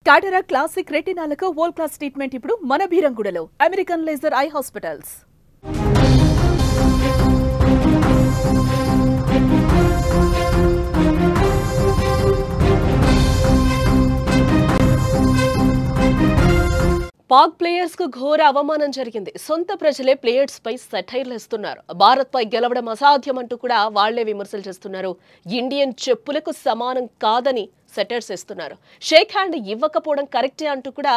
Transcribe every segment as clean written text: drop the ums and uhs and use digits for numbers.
Cataract classic రెటినాలకు world class treatment ఇప్పుడు మన బీరంగూడలో American laser eye hospitals. Pak players కు ఘోర అవమానం జరిగింది. సొంత ప్రజలే ప్లేయర్స్ పై సెటైర్లు ఇస్తున్నారు. భారత్ పై గెలవడం అసాధ్యం అంటూ కూడా వాళ్లే విమర్శలు చేస్తున్నారు. ఇండియన్ చెప్పులకు సమానం కాదని సెటైర్స్ ఇస్తున్నారు. షేక్ హ్యాండ్ ఇవ్వకపోవడం కరెక్టే అంటూ కూడా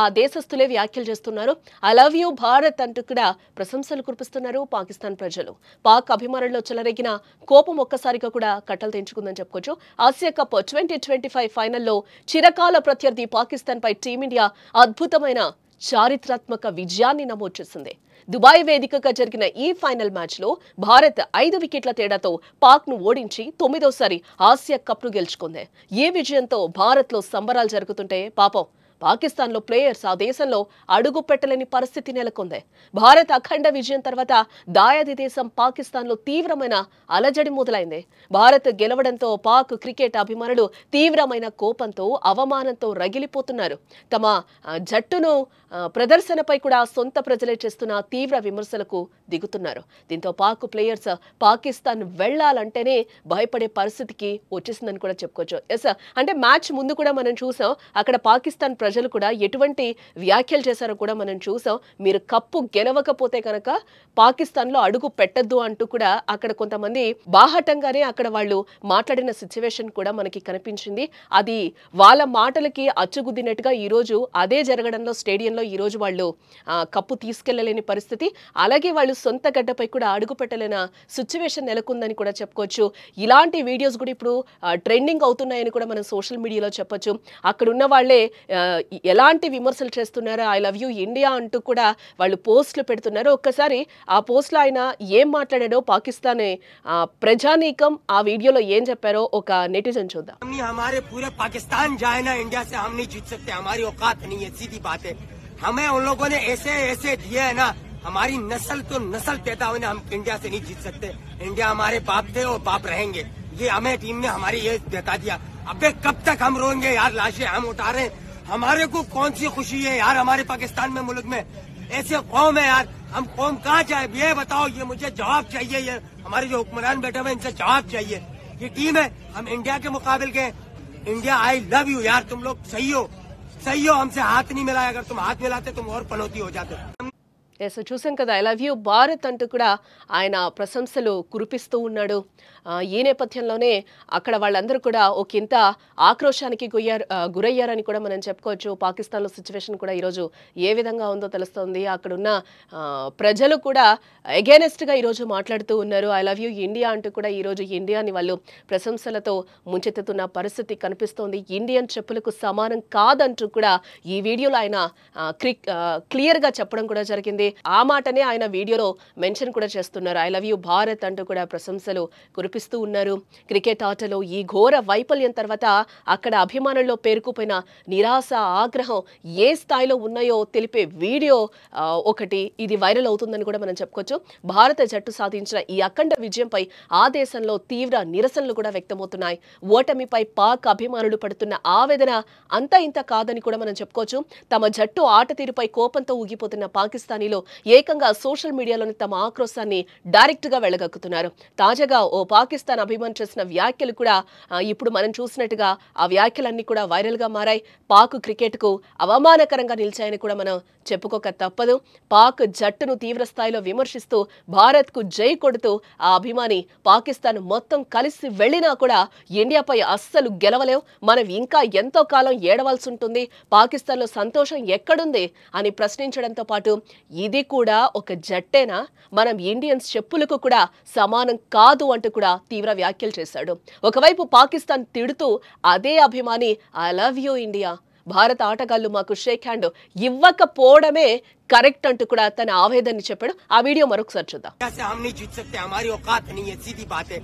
ఆ దేశస్తులే వ్యాఖ్యలు చేస్తున్నారు. ఐ లవ్ యూ భారత్ అంటూ కూడా ప్రశంసలు కురిపిస్తున్నారు పాకిస్తాన్ ప్రజలు. పాక్ అభిమానుల్లో చెలరేగిన కోపం ఒక్కసారిగా కూడా కట్టలు తెంచుకుందని చెప్పుకోవచ్చు. ఆసియా కప్ 2025 ఫైనల్లో చిరకాల ప్రత్యర్థి పాకిస్తాన్ పై టీమిండియా అద్భుతమైన చారిత్రాత్మక విజయాన్ని నమోదు చేసింది. దుబాయ్ వేదికగా జరిగిన ఈ ఫైనల్ మ్యాచ్ లో భారత్ 5 వికెట్ల తేడాతో పాక్ ను ఓడించి 9వ ఆసియా కప్ ను గెలుచుకుంది. ఈ విజయంతో భారత్ లో సంబరాలు జరుగుతుంటే పాపం పాకిస్తాన్ లో ప్లేయర్స్ ఆ దేశంలో అడుగు పెట్టలేని పరిస్థితి నెలకొంది. భారత్ అఖండ విజయం తర్వాత దాయాది దేశం పాకిస్తాన్ లో తీవ్రమైన అలజడి మొదలైంది. భారత్ గెలవడంతో పాక్ క్రికెట్ అభిమానులు తీవ్రమైన కోపంతో అవమానంతో రగిలిపోతున్నారు. తమ జట్టును ప్రదర్శనపై కూడా సొంత ప్రజలే చేస్తున్న తీవ్ర విమర్శలకు దిగుతున్నారు. దీంతో పాక్ ప్లేయర్స్ పాకిస్తాన్ వెళ్లాలంటేనే భయపడే పరిస్థితికి వచ్చేసిందని కూడా చెప్పుకోవచ్చు. ఎస్, అంటే మ్యాచ్ ముందు కూడా మనం చూసాం. అక్కడ పాకిస్తాన్ ప్రజలు కూడా ఎటువంటి వ్యాఖ్యలు చేశారో కూడా మనం చూసాం. మీరు కప్పు గెలవకపోతే కనుక పాకిస్తాన్ లో అడుగు పెట్టద్దు అంటూ కూడా అక్కడ కొంతమంది బాహటంగానే అక్కడ వాళ్ళు మాట్లాడిన సిచ్యువేషన్ కూడా మనకి కనిపించింది. అది వాళ్ళ మాటలకి అచ్చుగుద్దినట్టుగా ఈ రోజు అదే జరగడంలో స్టేడియంలో ఈ రోజు వాళ్ళు కప్పు తీసుకెళ్లలేని పరిస్థితి, అలాగే వాళ్ళు సొంత గడ్డపై కూడా అడుగు పెట్టలేని సిచ్యువేషన్ నెలకొందని కూడా చెప్పుకోవచ్చు. ఇలాంటి వీడియోస్ కూడా ఇప్పుడు ట్రెండింగ్ అవుతున్నాయని కూడా మనం సోషల్ మీడియాలో చెప్పొచ్చు. అక్కడ ఉన్న వాళ్ళే ఎలాంటి విమర్శలు చేస్తున్నారో ఐ లవ్ యూ ఇండియా అంటూ కూడా వాళ్ళు పోస్టులు పెడుతున్నారు. ఒక్కసారి ఆ పోస్టులో ఆయన ఏం మాట్లాడాడో పాకిస్తాన్ ప్రజానీకం ఆ వీడియోలో ఏం చెప్పారో ఒక నెటిజన్ చూద్దాం. हमारे पूरे पाकिस्तान जाए ना, इंडिया से हम नहीं जीत सकते, हमारी औकात नहीं है, सीधी बात है. हमें उन लोगों ने ऐसे ऐसे दिए है ना, हमारी नस्ल तो नस्ल पैदा हुई ना, हम इंडिया से नहीं जीत सकते. इंडिया हमारे बाप थे और बाप रहेंगे. ये हमें टीम ने हमारी ये बता दिया. अबे कब तक हम रोएंगे यार, लाशें हम उठा रहे हैं. हमारे को कौन सी खुशी है यार हमारे पाकिस्तान में, मुल्क में ऐसे कौम है यार. हम कौम कहाँ जाए ये बताओ, ये मुझे जवाब चाहिए. ये हमारे जो हुक्मरान बैठे हुए इनसे जवाब चाहिए. ये टीम है, हम इंडिया के मुकाबले के. इंडिया आई लव यू यार, तुम लोग सही हो, हमसे हाथ नहीं मिलाया. अगर तुम हाथ मिलाते तुम और पनौती हो जाते. ఎస్, చూసాం కదా ఐ లవ్ యూ భారత్ అంటూ కూడా ఆయన ప్రశంసలు కురిపిస్తూ ఉన్నాడు. ఈ నేపథ్యంలోనే అక్కడ వాళ్ళందరూ కూడా ఒకంత ఆక్రోశానికి గురయ్యారని కూడా మనం చెప్పుకోవచ్చు. పాకిస్తాన్లో సిచ్యువేషన్ కూడా ఈరోజు ఏ విధంగా ఉందో తెలుస్తోంది. అక్కడున్న ప్రజలు కూడా అగైనెస్ట్గా ఈరోజు మాట్లాడుతూ ఉన్నారు. ఐ లవ్ యూ ఇండియా అంటూ కూడా ఈరోజు ఇండియాని వాళ్ళు ప్రశంసలతో ముంచెత్తుతున్న పరిస్థితి కనిపిస్తోంది. ఇండియన్ చెప్పులకు సమానం కాదంటూ కూడా ఈ వీడియోలో ఆయన క్లియర్గా చెప్పడం కూడా జరిగింది. ఆ మాటనే ఆయన వీడియోలో మెన్షన్ కూడా చేస్తున్నారు. ఐ లవ్ యూ భారత్ అంటూ కూడా ప్రశంసలు కురిపిస్తూ ఉన్నారు. క్రికెట్ ఆటలో ఈ ఘోర వైఫల్యం తర్వాత అక్కడ అభిమానుల్లో పేరుకుపోయిన నిరాశ, ఆగ్రహం ఏ స్థాయిలో ఉన్నాయో తెలిపే వీడియో ఒకటి ఇది వైరల్ అవుతుందని కూడా మనం చెప్పుకోవచ్చు. భారత జట్టు సాధించిన ఈ అఖండ విజయంపై ఆ దేశంలో తీవ్ర నిరసనలు కూడా వ్యక్తమవుతున్నాయి. ఓటమిపై పాక్ అభిమానులు పడుతున్న ఆవేదన అంతా ఇంత కాదని కూడా మనం చెప్పుకోవచ్చు. తమ జట్టు ఆట తీరుపై కోపంతో ఊగిపోతున్న పాకిస్తానీలో ఏకంగా సోషల్ మీడియాలోని తమ ఆక్రోశాన్ని డైరెక్ట్ గా వెళ్ళగక్కుతున్నారు. తాజాగా ఓ పాకిస్తాన్ అభిమాని చేసిన వ్యాఖ్యలు కూడా ఇప్పుడు మనం చూసినట్టుగా ఆ వ్యాఖ్యలన్నీ కూడా వైరల్ గా మారాయి. పాక్ క్రికెట్ కు అవమానకరంగా నిలిచాయని కూడా మనం చెప్పుకోక తప్పదు. పాక్ జట్టును తీవ్ర స్థాయిలో విమర్శిస్తూ భారత్ కు జై కొడుతూ ఆ అభిమాని పాకిస్తాన్ మొత్తం కలిసి వెళ్లినా కూడా ఇండియాపై అస్సలు గెలవలేం, మనం ఇంకా ఎంతో కాలం ఏడవలసి ఉంటుంది, పాకిస్తాన్ లో సంతోషం ఎక్కడుంది అని ప్రశ్నించడంతో పాటు ఇది కూడా ఒక జట్టేనా, మనం ఇండియన్స్ చెప్పులకు కూడా సమానం కాదు అంటూ కూడా తీవ్ర వ్యాఖ్యలు చేశాడు. ఒకవైపు పాకిస్తాన్ తిడుతూ అదే అభిమాని ఐ లవ్ యూ ఇండియా, భారత ఆటగాళ్లు మాకు షేక్ హ్యాండ్ ఇవ్వకపోవడమే కరెక్ట్ అంటూ కూడా తన ఆవేదనని చెప్పాడు. ఆ వీడియో మరొకసారి చూద్దాం. हम नहीं जीत सकते, हमारी औकात नहीं है, सीधी बात है.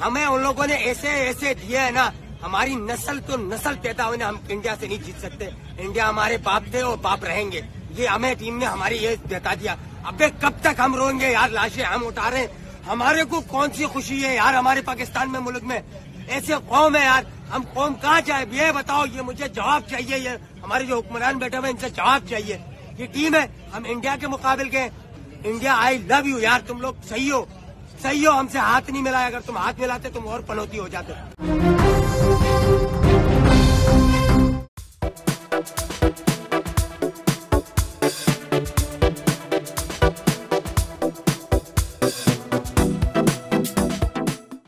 हमें उन लोगों ने ऐसे ऐसे दिए है ना, हमारी नस्ल तो नस्ल पैदा हुई ना, हम इंडिया से नहीं जीत सकते. इंडिया हमारे बाप थे और बाप रहेंगे. ये हमें टीम ने हमारी ये बता दिया. अबे कब तक हम रोएंगे यार, लाशें हम उठा रहे हैं. हमारे को कौन सी खुशी है यार हमारे पाकिस्तान में, मुल्क में ऐसे कौम है यार. हम कौम कहाँ जाए ये बताओ, ये मुझे जवाब चाहिए. ये हमारे जो हुक्मरान बैठे हुए इनसे जवाब चाहिए। ये टीम है, हम इंडिया के मुकाबले के। इंडिया आई लव यू यार, तुम लोग सही हो, हमसे हाथ नहीं मिलाया। अगर तुम हाथ मिलाते तुम और पनौती हो जाते।